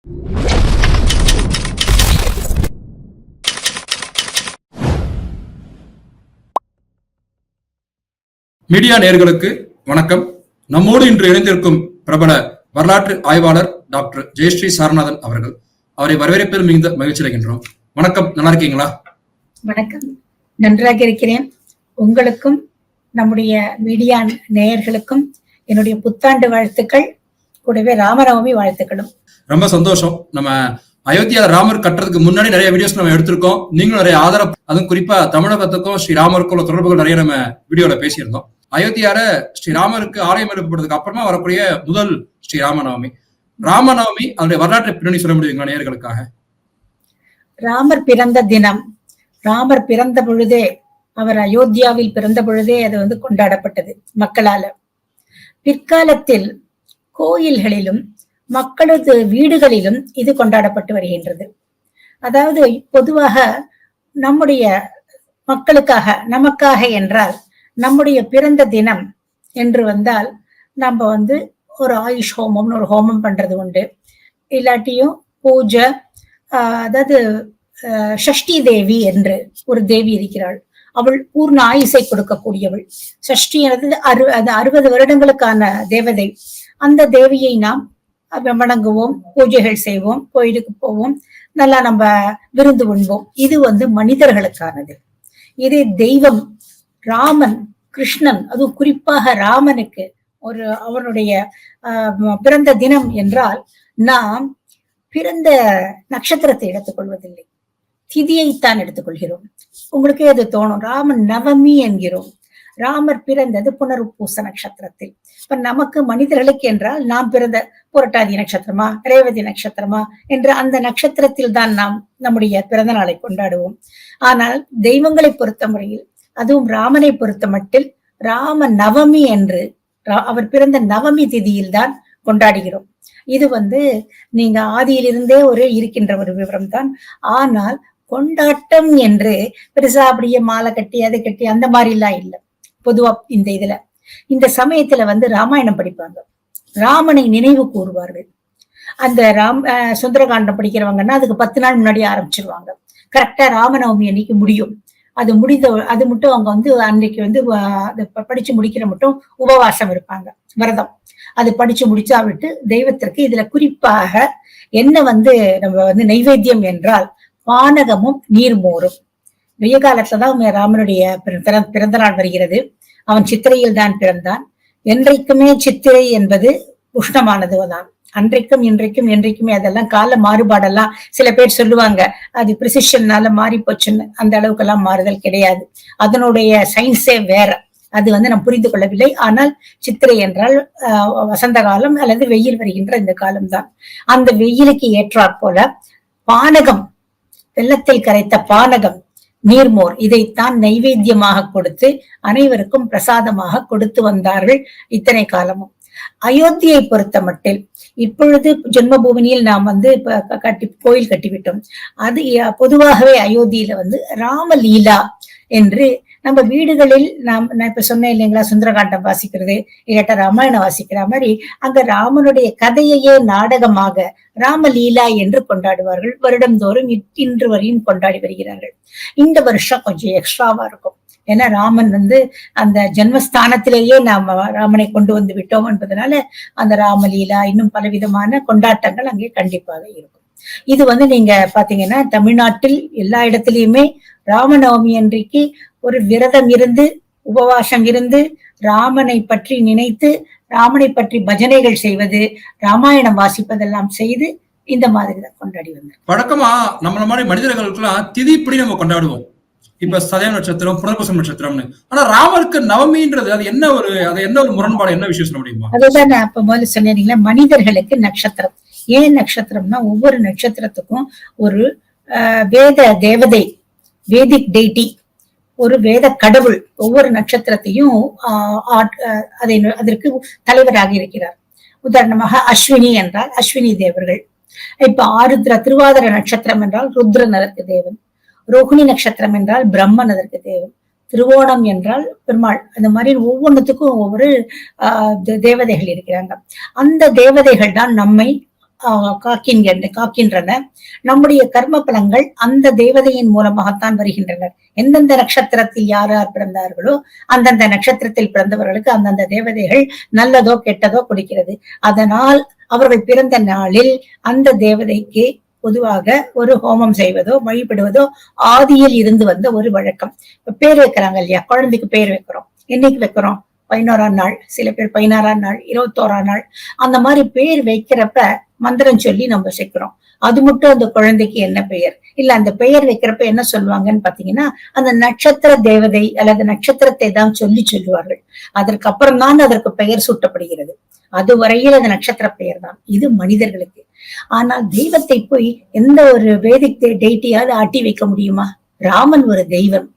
Media நேயர்களுக்கு வணக்கம். நம்மோடு இன்று இணைந்திருக்கும் பிரபல வரலாற்று ஆய்வாளர் டாக்டர் ஜெயஸ்ரீ சாரநாதன் அவர்கள். அவரை வரவேற்பதில் மிகுந்த மகிழ்ச்சி அடைகின்றோம். வணக்கம், நல்லா இருக்கீங்களா? வணக்கம், நன்றாக இருக்கிறேன். உங்களுக்கும் நம்முடைய மீடியா நேயர்களுக்கும் என்னுடைய புத்தாண்டு வாழ்த்துக்கள், கூடவே ராமநவமி வாழ்த்துக்களும். ரொம்ப சந்தோஷம். நம்ம அயோத்தியா ராமர் கட்டுறதுக்கு முன்னாடி நிறைய வீடியோஸ் நம்ம எடுத்திருக்கோம். நீங்களும் நிறைய ஆதரவு, அதுவும் குறிப்பா தமிழகத்துக்கும் ஸ்ரீராமருக்கும் உள்ள தொடர்புகள் நிறைய நம்ம வீடியோல பேசியிருந்தோம். அயோத்தியால ஸ்ரீராமருக்கு ஆலயம் எழுப்பப்படுறதுக்கு அப்புறமா வரக்கூடிய முதல் ஸ்ரீராமநவமி. ராமநவமி அதனுடைய வரலாற்றை பின்னணி சொல்ல முடியுங்களா நேயர்களுக்காக? ராமர் பிறந்த தினம், ராமர் பிறந்த பொழுதே, அவர் அயோத்தியாவில் பிறந்த பொழுதே அது கொண்டாடப்பட்டது மக்களால. பிற்காலத்தில் கோயில்களிலும் மக்களது வீடுகளிலும் இது கொண்டாடப்பட்டு வருகின்றது. அதாவது பொதுவாக நம்முடைய மக்களுக்காக, நமக்காக என்றால் நம்முடைய பிறந்த தினம் என்று வந்தால் நம்ம ஒரு ஆயுஷ் ஹோமம்னு ஒரு ஹோமம் பண்றது உண்டு. இல்லாட்டியும் பூஜை, அதாவது ஷஷ்டி தேவி என்று ஒரு தேவி இருக்கிறாள். அவள் பூர்ண ஆயுசை கொடுக்கக்கூடியவள். ஷஷ்டி அது 60 வருடங்களுக்கான தேவதை. அந்த தேவியை நாம் வணங்குவோம், பூஜைகள் செய்வோம், கோயிலுக்கு போவோம், நல்லா நம்ம விருந்து உண்போம். இது மனிதர்களுக்கானது. இதே தெய்வம் ராமன், கிருஷ்ணன், அதுவும் குறிப்பாக ராமனுக்கு அவனுடைய பிறந்த தினம் என்றால் நாம் பிறந்த நட்சத்திரத்தை எடுத்துக்கொள்வதில்லை, திதியைத்தான் எடுத்துக்கொள்கிறோம். உங்களுக்கே அது தோணும், ராமன் நவமி என்கிறோம். ராமர் பிறந்தது புனருப்பூச நட்சத்திரத்தில். இப்ப நமக்கு மனிதர்களுக்கு என்றால் நாம் பிறந்த புரட்டாதி நட்சத்திரமா, ரேவதி நட்சத்திரமா என்று அந்த நட்சத்திரத்தில் தான் நாம் நம்முடைய பிறந்த நாளை கொண்டாடுவோம். ஆனால் தெய்வங்களை பொறுத்த முறையில், அதுவும் ராமனை பொறுத்த மட்டில் ராம நவமி என்று அவர் பிறந்த நவமி திதியில் தான் கொண்டாடுகிறோம். இது நீங்க ஆதியிலிருந்தே இருக்கின்ற ஒரு விவரம் தான். ஆனால் கொண்டாட்டம் என்று பெருசா அப்படியே மாலை கட்டி அதை கட்டி அந்த மாதிரி எல்லாம் இல்லை. பொதுவா இந்த சமயத்துல ராமாயணம் படிப்பாங்க, ராமனை நினைவு கூறுவார்கள். அந்த சுந்தரகாண்டம் படிக்கிறவங்கன்னா அதுக்கு 10 நாள் முன்னாடி ஆரம்பிச்சிருவாங்க. கரெக்டா ராமநவமி அன்னைக்கு முடியும். அது மட்டும் அவங்க அன்னைக்கு படிச்சு முடிக்கிற மட்டும் உபவாசம் இருப்பாங்க, விரதம். அது படிச்சு முடிச்சா விட்டு தெய்வத்திற்கு இதுல குறிப்பாக என்ன நம்ம நைவேத்தியம் என்றால் பானகமும் நீர்மோரும். வெய்ய காலத்துலதான் ராமனுடைய பிறந்த நாள் வருகிறது. அவன் சித்திரையில் தான் பிறந்தான். என்றைக்குமே சித்திரை என்பது உஷ்ணமானதுதான். அன்றைக்கும் இன்றைக்கும் என்றைக்குமே அதெல்லாம் கால மாறுபாடெல்லாம் சில பேர் சொல்லுவாங்க, அது பிரிசிஷன்னால மாறி போச்சுன்னு. அந்த அளவுக்கு எல்லாம் மாறுதல் கிடையாது. அதனுடைய சயின்ஸே வேற. அது நாம் புரிந்து கொள்ளவில்லை. ஆனால் சித்திரை என்றால் வசந்த காலம் அல்லது வெயில் வருகின்ற இந்த காலம்தான். அந்த வெயிலுக்கு ஏற்றாற் போல பானகம், வெள்ளத்தில் கரைத்த பானகம், நீர்மோர், இதைத்தான் நைவேத்தியமாக கொடுத்து அனைவருக்கும் பிரசாதமாக கொடுத்து வந்தார்கள் இத்தனை காலமும். அயோத்தியை பொறுத்த மட்டில் இப்பொழுது ஜென்மபூமியில் நாம் கோயில் கட்டிவிட்டோம். அது பொதுவாகவே அயோத்தியில ராமலீலா என்று நம்ம வீடுகளில் நான் இப்ப சொன்னேன் இல்லைங்களா, சுந்தரகாண்டம் வாசிக்கிறது, இல்லாட்ட ராமாயணம் வாசிக்கிற மாதிரி அங்க ராமனுடைய கதையையே நாடகமாக ராமலீலா என்று கொண்டாடுவார்கள். வருடந்தோறும் இன்று வரையும் கொண்டாடி வருகிறார்கள். இந்த வருஷம் கொஞ்சம் எக்ஸ்ட்ராவா இருக்கும். ஏன்னா ராமன் அந்த ஜென்மஸ்தானத்திலேயே நாம் ராமனை கொண்டு வந்து விட்டோம் என்பதனால அந்த ராமலீலா இன்னும் பலவிதமான கொண்டாட்டங்கள் அங்கே கண்டிப்பாக இருக்கும். இது நீங்க பாத்தீங்கன்னா தமிழ்நாட்டில் எல்லா இடத்திலயுமே ராமநவமி அன்றைக்கு ஒரு விரதம் இருந்து, உபவாசம் இருந்து, ராமனை பற்றி நினைத்து, ராமனை பற்றி பஜனைகள் செய்வது, ராமாயணம் வாசிப்பதெல்லாம் செய்து இந்த மாதிரி தான் கொண்டாடி வந்தோம். வழக்கமா நம்மள மாதிரி மனிதர்களுக்கெல்லாம் திதி இப்படி நம்ம கொண்டாடுவோம். இப்ப சதய நட்சத்திரம், புனர்பூசம் நட்சத்திரம்னு. ஆனா ராமருக்கு நவமின்றது அது என்ன ஒரு முரண்பாடு, என்ன விஷயம் சொல்ல முடியுமா? அதுதான் நான் அப்ப முதல்ல சொன்னீங்களா, மனிதர்களுக்கு நட்சத்திரம். ஏன் நட்சத்திரம்னா ஒவ்வொரு நட்சத்திரத்துக்கும் ஒரு வேத தேவதை, வேதிக் டெய்டி, ஒரு வேத கடவுள் ஒவ்வொரு நட்சத்திரத்தையும் அதற்கு தலைவராக இருக்கிறார். உதாரணமாக அஸ்வினி என்றால் அஸ்வினி தேவர்கள். இப்ப ஆருத்ர, திருவாதிர நட்சத்திரம் என்றால் ருத்ரன் அதற்கு தேவன். ரோஹிணி நட்சத்திரம் என்றால் பிரம்மன் அதற்கு தேவன். திருவோணம் என்றால் பெருமாள். அந்த மாதிரி ஒவ்வொன்றுத்துக்கும் ஒவ்வொரு தேவதைகள் இருக்கிறாங்க. அந்த தேவதைகள் தான் நம்மை காக்கின்றன. நம்முடைய கர்ம பலங்கள் அந்த தேவதையின் மூலமாகத்தான் வருகின்றனர். எந்தெந்த நட்சத்திரத்தில் யார் யார் பிறந்தார்களோ அந்தந்த நட்சத்திரத்தில் பிறந்தவர்களுக்கு அந்தந்த தேவதைகள் நல்லதோ கெட்டதோ கொடுக்கிறது. அதனால் அவர்கள் பிறந்த நாளில் அந்த தேவதைக்கு பொதுவாக ஒரு ஹோமம் செய்வதோ வழிபடுவதோ ஆதியில் இருந்து வந்த ஒரு வழக்கம். பேர் வைக்கிறாங்க இல்லையா, குழந்தைக்கு பேர் வைக்கிறோம். என்னைக்கு வைக்கிறோம்? 11ஆம் நாள், சில பேர் 16ஆம் நாள், 21ஆம் நாள். அந்த மாதிரி பேர் வைக்கிறப்ப மந்திரம் சொல்லி நம்ம சேர்க்கிறோம். அது மட்டும் அந்த குழந்தைக்கு என்ன பெயர் இல்ல, அந்த பெயர் வைக்கிறப்ப என்ன சொல்லுவாங்கன்னு பாத்தீங்கன்னா அந்த நட்சத்திர தேவதை அல்லது நட்சத்திரத்தை தான் சொல்லுவார்கள். அதற்கு அப்புறம் தான் அதற்கு பெயர் சூட்டப்படுகிறது. அது வரையில் அது நட்சத்திர பெயர் தான். இது மனிதர்களுக்கு. ஆனால் தெய்வத்தை போய் எந்த ஒரு வேதிக் டெய்ட்டியாவது ஆட்டி வைக்க முடியுமா? ராமன் ஒரு தெய்வம்.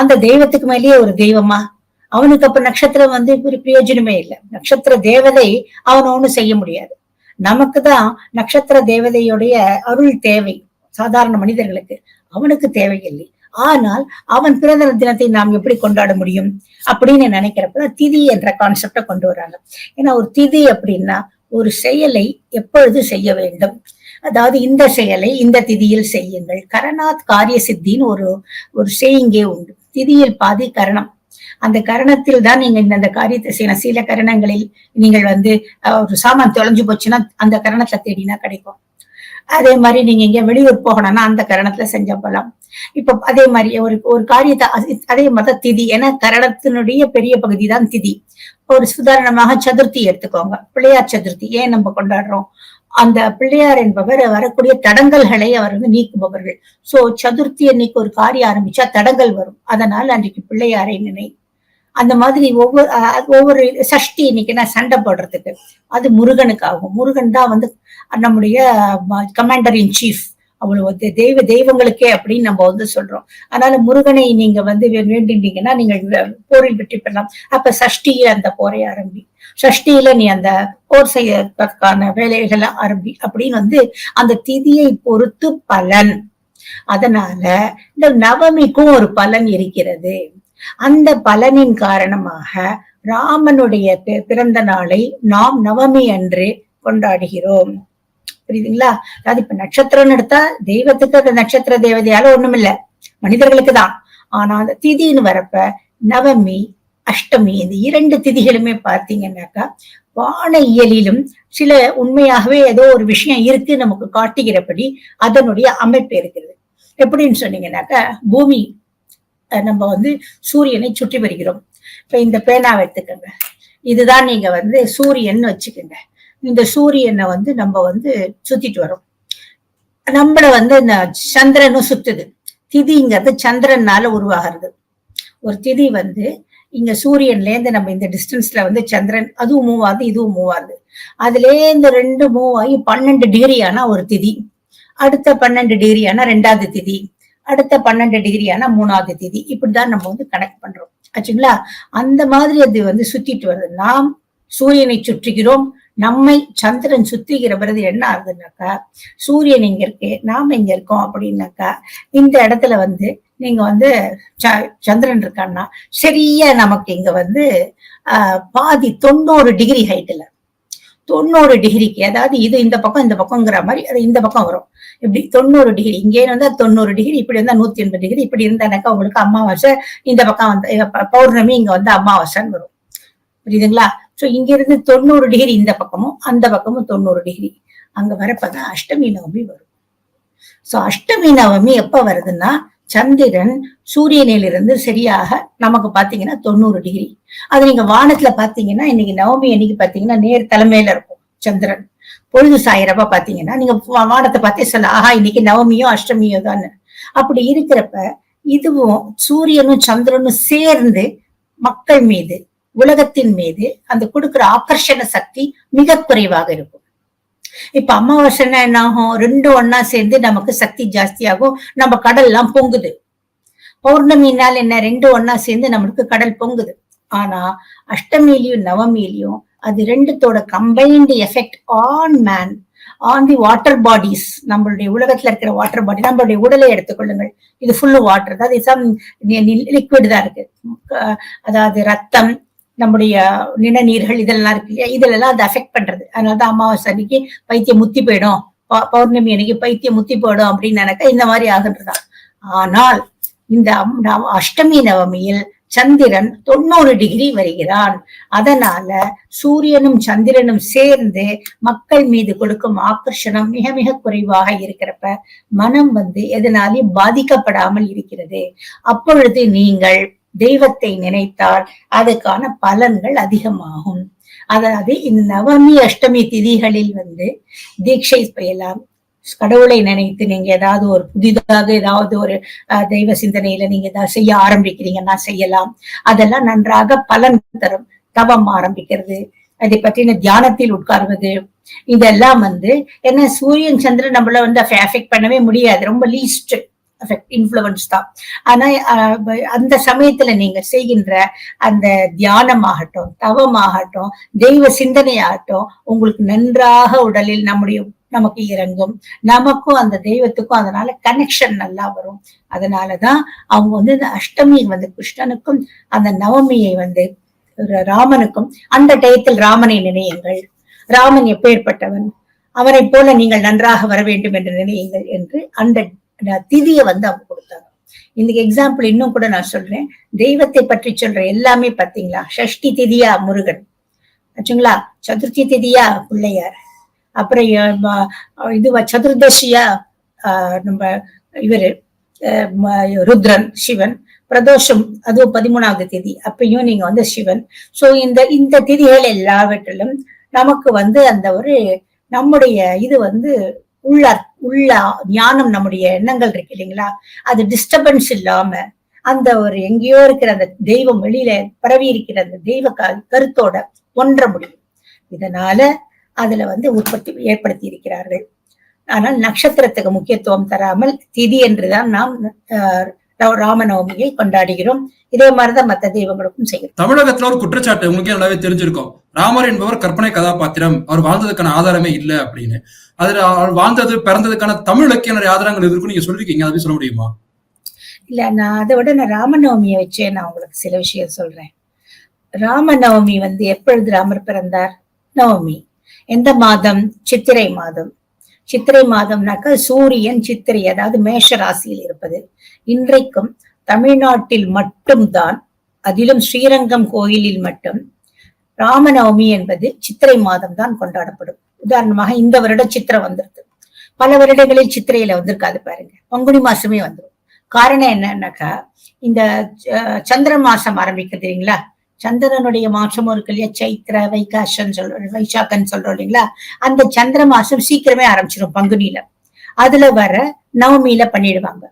அந்த தெய்வத்துக்கு மேலேயே ஒரு தெய்வமா? அவனுக்கு அப்ப நட்சத்திரம் ஒரு பிரயோஜனமே இல்லை. நட்சத்திர தேவதை அவன் ஒண்ணும் செய்ய முடியாது. நமக்குதான் நட்சத்திர தேவதையுடைய அருள் தேவை, சாதாரண மனிதர்களுக்கு. அவனுக்கு தேவையில்லை. ஆனால் அவன் பிறந்த தினத்தை நாம் எப்படி கொண்டாட முடியும் அப்படின்னு நினைக்கிறப்ப திதி என்ற கான்செப்ட கொண்டு வராங்க. ஏன்னா ஒரு திதி அப்படின்னா ஒரு செயலை எப்பொழுது செய்ய வேண்டும், அதாவது இந்த செயலை இந்த திதியில் செய்யுங்கள். கரணாத் காரிய சித்தின்னு ஒரு செய்யுங்கே உண்டு. திதியில் பாதி கரணம். அந்த கரணத்தில் தான் நீங்க இந்த காரியத்தை செய்யணும். சில கரணங்களில் நீங்கள் ஒரு சாமான் தொலைஞ்சு போச்சுன்னா அந்த கரணத்தை தேடினா கிடைக்கும். அதே மாதிரி நீங்க இங்க வெளியூர் போகணும்னா அந்த கரணத்துல செஞ்ச போலாம். இப்ப அதே மாதிரி ஒரு காரியத்தை அதே மாதிரி திதி, ஏன்னா கரணத்தினுடைய பெரிய பகுதி தான் திதி. ஒரு உதாரணமாக சதுர்த்தி எடுத்துக்கோங்க. பிள்ளையார் சதுர்த்தி ஏன் நம்ம கொண்டாடுறோம்? அந்த பிள்ளையார் என்பவர் வரக்கூடிய தடங்கல்களை அவர் நீக்குபவர்கள். சோ சதுர்த்தி அன்னைக்கு ஒரு காரியம் ஆரம்பிச்சா தடங்கல் வரும். அதனால் அன்றைக்கு பிள்ளையாரை நினை. அந்த மாதிரி ஒவ்வொரு சஷ்டி இன்னைக்குன்னா சண்டை போடுறதுக்கு அது முருகனுக்கு ஆகும். முருகன் தான் நம்முடைய கமாண்டர் இன் சீஃப். அவ்வளவு தெய்வங்களுக்கே அப்படின்னு நம்ம சொல்றோம். அதனால முருகனை நீங்க வேண்டிட்டீங்கன்னா நீங்கள் போரில் வெற்றி பெறலாம். அப்ப சஷ்டியில அந்த போரை ஆரம்பி, சஷ்டியில நீ அந்த போர் செய்யறதுக்கான வேலைகளை ஆரம்பி அப்படின்னு அந்த திதியை பொறுத்து பலன். அதனால இந்த நவமிக்கும் ஒரு பலன் இருக்கிறது. அந்த பலனின் காரணமாக ராமனுடைய பிறந்த நாளை நாம் நவமி அன்று கொண்டாடுகிறோம். புரியுதுங்களா? அதாவது இப்ப நட்சத்திரம் எடுத்தா தெய்வத்துக்கு அந்த நட்சத்திர தேவதையால ஒண்ணும் இல்ல, மனிதர்களுக்கு தான். ஆனா அந்த திதின்னு வரப்ப நவமி அஷ்டமி இந்த இரண்டு திதிகளுமே பார்த்தீங்கன்னாக்கா வான இயலிலும் சில உண்மையாகவே ஏதோ ஒரு விஷயம் இருக்கு நமக்கு காட்டுகிறபடி அதனுடைய அமைப்பு இருக்கிறது. எப்படின்னு சொன்னீங்கன்னாக்கா பூமி நம்ம சூரியனை சுற்றி வருகிறோம். இப்ப இந்த பேனாவை எடுத்துக்கங்க. இதுதான் நீங்க சூரியன் வச்சுக்கோங்க. இந்த சூரியனை நம்ம சுத்திட்டு வரோம். நம்மள இந்த சந்திரனும் சுத்துது. திதிங்கிறது சந்திரனால உருவாகிறது. ஒரு திதி இங்க சூரியன்ல இருந்து நம்ம இந்த டிஸ்டன்ஸ்ல சந்திரன் அதுவும் மூவ் ஆகுது, இதுவும் மூவ் ஆகுது. அதுல இந்த ரெண்டு மூவ் ஆகி 12 டிகிரி ஆனா ஒரு திதி, அடுத்த 12 டிகிரி ஆனா 2வது திதி, அடுத்த 12 டிகிரி ஆனா 3வது திதி. இப்படிதான் நம்ம கனெக்ட் பண்றோம் ஆச்சுங்களா? அந்த மாதிரி அது சுத்திட்டு வருது. நாம் சூரியனை சுற்றுகிறோம். நம்மை சந்திரன் சுத்துகிற பிறகு என்ன ஆகுதுன்னாக்கா சூரியன் எங்க இருக்கு, நாம எங்க இருக்கோம் அப்படின்னாக்கா இந்த இடத்துல நீங்க சந்திரன் இருக்கான்னா சரியா நமக்கு இங்க பாதி 90 டிகிரி ஹைட்ல 90 டிகிரிக்கு, அதாவது இது இந்த பக்கம் இந்த பக்கம்ங்கிற மாதிரி அது இந்த பக்கம் வரும். இப்படி 90 டிகிரி இங்கே 90 டிகிரி, இப்படி 180 டிகிரி, இப்படி இருந்தானாக்கா உங்களுக்கு அமாவாசை. இந்த பக்கம் பௌர்ணமி, இங்க அமாவாசைன்னு வரும். புரியுதுங்களா? சோ இங்க இருந்து 90 டிகிரி இந்த பக்கமும் அந்த பக்கமும் 90 டிகிரி. அங்க வரப்பதான் அஷ்டமி நவமி வரும். சோ அஷ்டமி நவமி எப்ப வருதுன்னா சந்திரன் சூரியனிலிருந்து சரியாக நமக்கு பாத்தீங்கன்னா 90 டிகிரி. அது நீங்க வானத்துல பாத்தீங்கன்னா இன்னைக்கு நவமி அன்னைக்கு பாத்தீங்கன்னா நேர் தலைமையில இருக்கும் சந்திரன். பொழுது சாயிரப்ப பாத்தீங்கன்னா நீங்க வானத்தை பார்த்தே சொல்ல ஆஹா இன்னைக்கு நவமியோ அஷ்டமியோ தான். அப்படி இருக்கிறப்ப இதுவும் சூரியனும் சந்திரனும் சேர்ந்து மக்கள் மீது, உலகத்தின் மீது அந்த கொடுக்கிற ஆக்கர்ஷண சக்தி மிக குறைவாக இருக்கும். இப்ப அமாவாசைன்னா என்ன ஆகும்? ரெண்டும் ஒன்னா சேர்ந்து நமக்கு சக்தி ஜாஸ்தி ஆகும். நம்ம கடல் எல்லாம் பொங்குது. பௌர்ணமினால் என்ன? ரெண்டும் ஒன்னா சேர்ந்து நம்மளுக்கு கடல் பொங்குது. ஆனா அஷ்டமியிலையும் நவமியிலையும் அது ரெண்டுத்தோட combined effect on man, on the water bodies. நம்மளுடைய உலகத்துல இருக்கிற வாட்டர் பாடி, நம்மளுடைய உடலை எடுத்துக்கொள்ளுங்கள். இது ஃபுல்லு வாட்டர், அதாவது லிக்விட் தான் இருக்கு. அதாவது ரத்தம், நம்முடைய நிணநீர்கள் இதெல்லாம் இருக்கு இல்லையா, இதெல்லாம் அது அஃபெக்ட் பண்றது. அதனாலதான் அமாவாசை அன்னைக்கு பைத்தியம் முத்தி போயிடும், பௌர்ணமி அன்னைக்கு பைத்தியம் முத்தி போயிடும் அப்படின்னு நினைக்க இந்த மாதிரி ஆகுன்றதான். ஆனால் இந்த அஷ்டமி நவமியில் சந்திரன் 90 டிகிரி வருகிறான். அதனால சூரியனும் சந்திரனும் சேர்ந்து மக்கள் மீது கொடுக்கும் ஆக்கர்ஷணம் மிக மிக குறைவாக இருக்கிறப்ப மனம் எதனாலையும் பாதிக்கப்படாமல் இருக்கிறது. அப்பொழுது நீங்கள் தெய்வத்தை நினைத்தால் அதுக்கான பலன்கள் அதிகமாகும். அதாவது இந்த நவமி அஷ்டமி திதிகளில் தீட்சை பெறலாம். கடவுளை நினைத்து நீங்க ஏதாவது ஒரு புதிதாக ஏதாவது ஒரு தெய்வ சிந்தனையில நீங்க ஏதாவது செய்ய ஆரம்பிக்கிறீங்கன்னா செய்யலாம். அதெல்லாம் நன்றாக பலன் தரும். தவம் ஆரம்பிக்கிறது, அதை பற்றின தியானத்தில் உட்கார்வது, இதெல்லாம் ஏன்னா சூரியன் சந்திரன் நம்மள அஃபெக்ட் பண்ணவே முடியாது, ரொம்ப லீஸ்ட் இன்ஃப்ளூயன்ஸ் தான். ஆனா அந்த சமயத்துல நீங்க செய்கின்ற அந்த தியானமாகட்டும், தவமாகட்டும், தெய்வ சிந்தனையாகட்டும் உங்களுக்கு நன்றாக உடலில் நமக்கு இறங்கும். நமக்கும் அந்த தெய்வத்துக்கும் அதனால கனெக்ஷன் நல்லா வரும். அதனாலதான் அவங்க இந்த அஷ்டமி கிருஷ்ணனுக்கும் அந்த நவமியை ராமனுக்கும் அந்த டயத்தில் ராமனை நினையுங்கள். ராமன் எப்பேற்பட்டவன், அவரை போல நீங்கள் நன்றாக வர வேண்டும் என்று நினையுங்கள் என்று அந்த திதியை அவங்க கொடுத்தாங்க. இன்னைக்கு எக்ஸாம்பிள் இன்னும் கூட நான் சொல்றேன். தெய்வத்தை பற்றி சொல்ற எல்லாமே பாத்தீங்களா, ஷஷ்டி திதியா முருகன் ஆச்சுங்களா, சதுர்த்தி திதியா பிள்ளையார், அப்புறம் சதுர்தசியா நம்ம இவரு ருத்ரன் சிவன், பிரதோஷம் அதுவும் 13வது திதி அப்பயும் நீங்க சிவன். சோ இந்த திதிகள் எல்லாவற்றிலும் நமக்கு அந்த ஒரு நம்முடைய இது உள்ள ஞானம், நம்முடைய எண்ணங்கள் இருக்கு இல்லைங்களா, அது டிஸ்டர்பன்ஸ் இல்லாம அந்த ஒரு எங்கேயோ இருக்கிற அந்த தெய்வம் வெளியில பரவி இருக்கிற அந்த தெய்வ கருத்தோட ஒன்ற முடியும். இதனால அதுல உற்பத்தி ஏற்படுத்தி இருக்கிறார்கள். ஆனால் நட்சத்திரத்துக்கு முக்கியத்துவம் தராமல் திதி என்றுதான் நாம் ராமநவமியை கொண்டாடுகிறோம். இதே மாதிரிதான் மற்ற தெய்வங்களுக்கும் செய்யும். தமிழகத்துல ஒரு குற்றச்சாட்டு உங்களுக்கு நல்லாவே தெரிஞ்சிருக்கும். ராமர் என்பவர் கற்பனை கதாபாத்திரம், அவர் வாழ்ந்ததுக்கான ஆதாரமே இல்லை அப்படின்னு. அதுல அவர் வாழ்ந்தது பிறந்ததுக்கான தமிழ் இலக்கிய நிறைய ஆதாரங்கள் இருக்குன்னு நீங்க சொல்லிருக்கீங்க, அதை சொல்ல முடியுமா? இல்ல, நான் அதை விட நான் ராமநவமியை வச்சே நான் உங்களுக்கு சில விஷயம் சொல்றேன். ராமநவமி எப்பொழுது ராமர் பிறந்தார்? நவமி. எந்த மாதம்? சித்திரை மாதம். சித்திரை மாதம்னாக்க சூரியன் சித்திரை, அதாவது மேஷ ராசியில் இருப்பது. இன்றைக்கும் தமிழ்நாட்டில் மட்டும்தான், அதிலும் ஸ்ரீரங்கம் கோயிலில் மட்டும் ராமநவமி என்பது சித்திரை மாதம் தான் கொண்டாடப்படும். உதாரணமாக இந்த வருடம் சித்திரை வந்திருக்கு, பல வருடங்களில் சித்திரையில வந்திருக்காது பாருங்க, பங்குனி மாசமே வந்துடும். காரணம் என்னன்னாக்கா, இந்த சந்திர மாசம் ஆரம்பிக்கிறது இல்லைங்களா, சந்திரனுடைய மாசமும் இருக்கு இல்லையா, சைத்திர வைகாசன் வைசாக்கன்னு சொல்றோம் இல்லைங்களா, அந்த சந்திர மாசம் சீக்கிரமே ஆரம்பிச்சிடும் பங்குனியில. அதுல வர நவமியில பண்ணிடுவாங்க.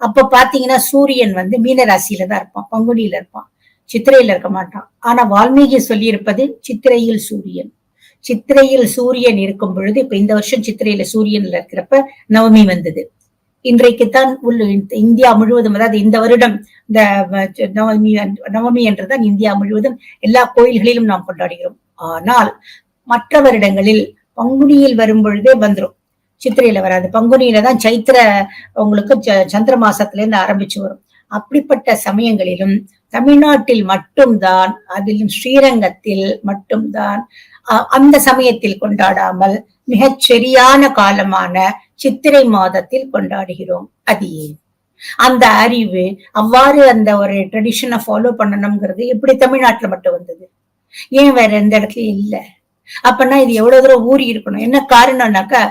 அப்ப பாத்தீங்கன்னா சூரியன் மீன ராசியில தான் இருப்பான், பங்குனியில இருப்பான், சித்திரையில இருக்க மாட்டான். ஆனா வால்மீகி சொல்லி இருப்பது சித்திரையில் சூரியன். சித்திரையில் சூரியன் இருக்கும் பொழுது, இப்ப இந்த வருஷம் சித்திரையில சூரியன்ல இருக்கிறப்ப நவமி வந்தது. இன்றைக்குத்தான் இந்தியா முழுவதும், அதாவது இந்த வருடம் இந்த நவமி என்றுதான் இந்தியா முழுவதும் எல்லா கோயில்களிலும் நாம் கொண்டாடுகிறோம். ஆனால் மற்ற வருடங்களில் பங்குனியில் வரும் பொழுதே வந்துடும், சித்திரையில வராது. பங்குனியில தான் சைத்திர உங்களுக்கு சந்திர மாசத்துல இருந்து ஆரம்பிச்சு வரும். அப்படிப்பட்ட சமயங்களிலும் தமிழ்நாட்டில் மட்டும்தான், அதிலும் ஸ்ரீரங்கத்தில் மட்டும்தான் அந்த சமயத்தில் கொண்டாடாமல் மிகச் சரியான காலமான சித்திரை மாதத்தில் கொண்டாடுகிறோம். அது ஏன்? அந்த அறிவு, அவ்வாறு அந்த ஒரு ட்ரெடிஷனை ஃபாலோ பண்ணணுங்கிறது எப்படி தமிழ்நாட்டுல மட்டும் வந்தது, ஏன் வேற எந்த இடத்துலயும் இல்ல? அப்பன்னா இது எவ்வளவு தூரம் ஊறி இருக்கணும். என்ன காரணம்னாக்கா,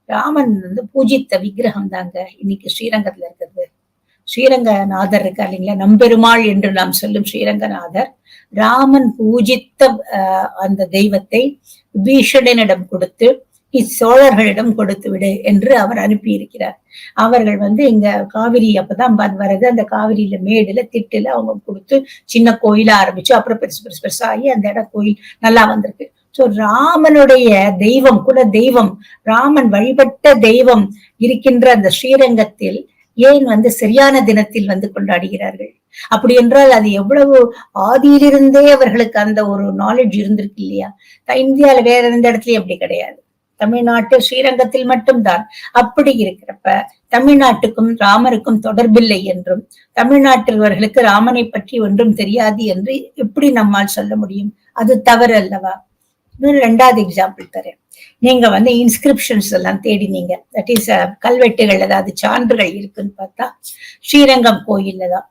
ராமன் பூஜித்த விக்கிரகம் தாங்க இன்னைக்கு ஸ்ரீரங்கத்துல இருக்கிறது. ஸ்ரீரங்கநாதர் இருக்கா இல்லைங்களா, நம்பெருமாள் என்று நாம் சொல்லும் ஸ்ரீரங்கநாதர், ராமன் பூஜித்த அந்த தெய்வத்தை விபீஷணனிடம் கொடுத்து சோழர்களிடம் கொடுத்து விடு என்று அவர் அனுப்பி இருக்கிறார். அவர்கள் இங்க காவிரி அப்பதான் வருது, அந்த காவிரியில மேடுல திட்டுல அவங்க கொடுத்து சின்ன கோயிலா ஆரம்பிச்சு அப்புறம் பெருசு பெருசாகி அந்த இடம் கோயில் நல்லா வந்திருக்கு. சோ ராமனுடைய தெய்வம், குல தெய்வம், ராமன் வழிபட்ட தெய்வம் இருக்கின்ற அந்த ஸ்ரீரங்கத்தில் ஏன் சரியான தினத்தில் கொண்டாடுகிறார்கள்? அப்படி என்றால் அது எவ்வளவு ஆதியிலிருந்தே அவர்களுக்கு அந்த ஒரு நாலேஜ் இருந்திருக்கு இல்லையா? இந்தியால வேற எந்த இடத்துலயும் அப்படி கிடையாது. தமிழ்நாட்டு ஸ்ரீரங்கத்தில் மட்டும்தான். அப்படி இருக்கிறப்ப தமிழ்நாட்டுக்கும் ராமருக்கும் தொடர்பில்லை என்றும், தமிழ்நாட்டினர்களுக்கு ராமனை பற்றி ஒன்றும் தெரியாது என்று எப்படி நம்மால் சொல்ல முடியும்? அது தவறு அல்லவா? இன்னொரு 2வது எக்ஸாம்பிள் தரேன். நீங்க இன்ஸ்கிரிப்ஷன்ஸ் எல்லாம் தேடினீங்க, தட் இஸ் கல்வெட்டுகள், அதாவது சான்றுகள் இருக்குன்னு பார்த்தா ஸ்ரீரங்கம் கோயில்ல தான்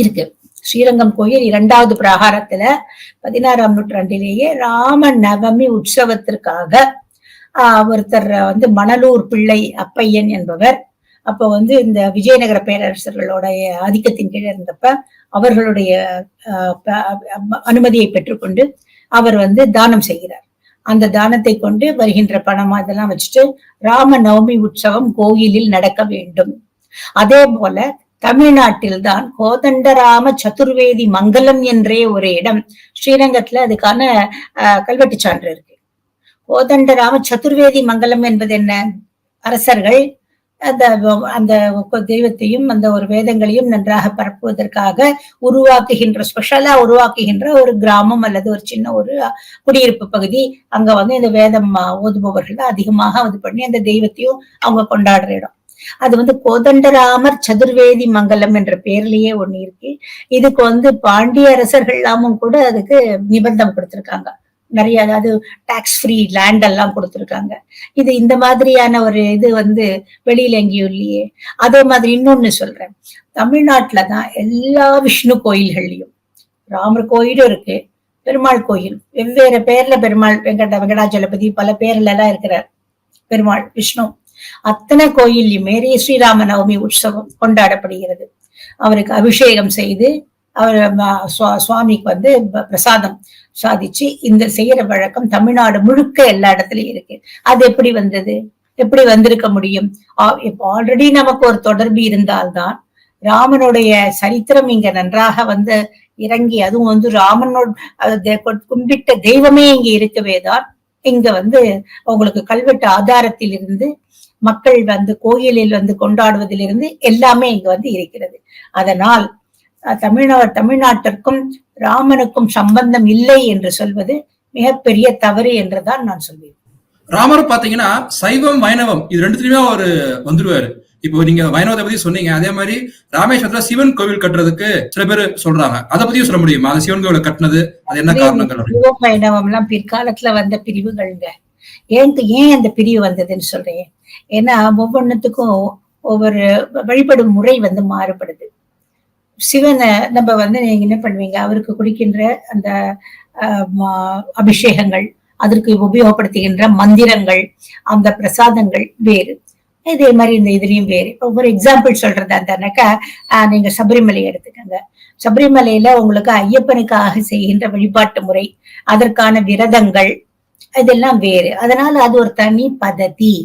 இருக்கு. ஸ்ரீரங்கம் கோயில் 2வது பிராகாரத்துல 16ஆம் நூற்றாண்டிலேயே ராம நவமி உற்சவத்திற்காக ஒருத்தர் மணலூர் பிள்ளை அப்பையன் என்பவர், அப்ப இந்த விஜயநகர பேரரசர்களுடைய ஆதிக்கத்தின் கீழே இருந்தப்ப அவர்களுடைய அனுமதியை பெற்றுக்கொண்டு அவர் தானம் செய்கிறார். அந்த தானத்தை கொண்டு வருகின்ற பணம் அதெல்லாம் வச்சுட்டு ராம நவமி உற்சவம் கோயிலில் நடக்க வேண்டும். அதே போல தமிழ்நாட்டில்தான் கோதண்டராம சதுர்வேதி மங்கலம் என்றே ஒரு இடம், ஸ்ரீரங்கத்துல அதுக்கான கல்வெட்டு சான்று இருக்கு. கோதண்டராம சதுர்வேதி மங்கலம் என்பது என்ன? அரசர்கள் அந்த அந்த தெய்வத்தையும் அந்த ஒரு வேதங்களையும் நன்றாக பரப்புவதற்காக ஸ்பெஷலா உருவாக்குகின்ற ஒரு கிராமம் அல்லது ஒரு சின்ன ஒரு குடியிருப்பு பகுதி. அங்க இந்த வேதம் ஓதுபவர்கள் அதிகமாக பண்ணி அந்த தெய்வத்தையும் அவங்க கொண்டாடுற இடம். அது கோதண்டராமர் சதுர்வேதி மங்கலம் என்ற பேர்லயே ஒண்ணு இருக்கு. இதுக்கு பாண்டிய அரசர்கள் எல்லாமும் கூட அதுக்கு நிபந்தம் கொடுத்திருக்காங்க. நிறைய, அதாவது டாக்ஸ் ஃப்ரீ லேண்ட் எல்லாம் கொடுத்திருக்காங்க. இது இந்த மாதிரியான ஒரு இது வெளியில எங்கேயும் இல்லையே. அதே மாதிரி இன்னொன்னு சொல்றேன், தமிழ்நாட்டுலதான் எல்லா விஷ்ணு கோயில்கள்லயும் ராமர் கோயிலும் இருக்கு, பெருமாள் கோயில் வெவ்வேறு பேர்ல, பெருமாள் வெங்கடாஜலபதி பல பேர்ல எல்லாம் இருக்கிறார் பெருமாள் விஷ்ணு. அத்தனை கோயில்லையுமே ஸ்ரீராம நவமி உற்சவம் கொண்டாடப்படுகிறது. அவருக்கு அபிஷேகம் செய்து அவர் சுவாமிக்கு பிரசாதம் சாதிச்சு இந்த செய்யற வழக்கம் தமிழ்நாடு முழுக்க எல்லா இடத்துலயும் இருக்கு. அது எப்படி வந்தது? எப்படி வந்திருக்க முடியும்? இப்ப ஆல்ரெடி நமக்கு ஒரு தொடர்பு இருந்தால்தான் ராமனுடைய சரித்திரம் இங்க நன்றாக இறங்கி, அதுவும் ராமனோட கும்பிட்ட தெய்வமே இங்க இருக்கவேதான் இங்க உங்களுக்கு கல்வெட்டு ஆதாரத்தில் இருந்து மக்கள் கோயிலில் கொண்டாடுவதிலிருந்து எல்லாமே இங்க இருக்கிறது. அதனால் தமிழ்நாட்டிற்கும் ராமனுக்கும் சம்பந்தம் இல்லை என்று சொல்வது மிகப்பெரிய தவறு என்றுதான் நான் சொல்வேன். ராமர் பாத்தீங்கன்னா சைவம் வைணவம் இது ரெண்டுத்துலயுமே அவரு வந்துருவாரு. இப்போ நீங்க வைணவத்தை பத்தி சொன்னீங்க, அதே மாதிரி ராமேஸ்வரத்துல சிவன் கோவில் கட்டுறதுக்கு சில பேர் சொல்றாங்க, அதை பத்தியும் சொல்ல முடியுமா? அது சிவன் கோவில் கட்டினது அது என்ன காரணங்கள்? வைணவம் எல்லாம் பிற்காலத்துல வந்த பிரிவுகள்ங்க. ஏன் அந்த பிரிவு வந்ததுன்னு சொல்றேன். ஏன்னா ஒவ்வொன்னுத்துக்கும் ஒவ்வொரு வழிபடும் முறை மாறுபடுது. சிவனை நம்ம நீங்க என்ன பண்ணுவீங்க, அவருக்கு குடிக்கின்ற அந்த அபிஷேகங்கள், அதற்கு உபயோகப்படுத்துகின்ற மந்திரங்கள், அந்த பிரசாதங்கள் வேறு. இதே மாதிரி இந்த இதுலயும் வேறு. ஒரு எக்ஸாம்பிள் சொல்றது அந்தனாக்கா, நீங்க சபரிமலை எடுத்துக்கங்க. சபரிமலையில உங்களுக்கு ஐயப்பனுக்காக செய்கின்ற வழிபாட்டு முறை, அதற்கான விரதங்கள் இதெல்லாம் வேறு. அதனால அது ஒரு தனி பததி,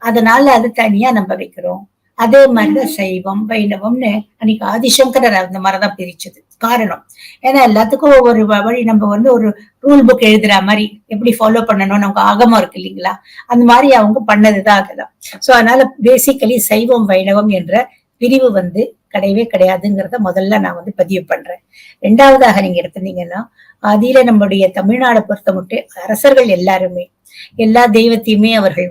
அதனால அது தனியா நம்ம வைக்கிறோம். அதே மாதிரிதான் சைவம் வைணவம்னு அன்னைக்கு ஆதிசங்கரர் அந்த மாதிரிதான் பிரிச்சது. காரணம் ஏன்னா எல்லாத்துக்கும் ஒவ்வொரு வழி, நம்ம ஒரு ரூல் புக் எழுதுற மாதிரி எப்படி ஃபாலோ பண்ணணும் நமக்கு ஆகமம் இருக்கு இல்லைங்களா, அந்த மாதிரி அவங்க பண்ணதுதான் அதெல்லாம். சோ அதனால பேசிக்கலி சைவம் வைணவம் என்ற பிரிவு கிடையவே கிடையாதுங்கிறத முதல்ல நான் பதிவு பண்றேன். 2வதாக நீங்க எடுத்துட்டீங்கன்னா, அதில நம்முடைய தமிழ்நாடை பொறுத்த மட்டும் அரசர்கள் எல்லாருமே எல்லா தெய்வத்தையுமே அவர்கள்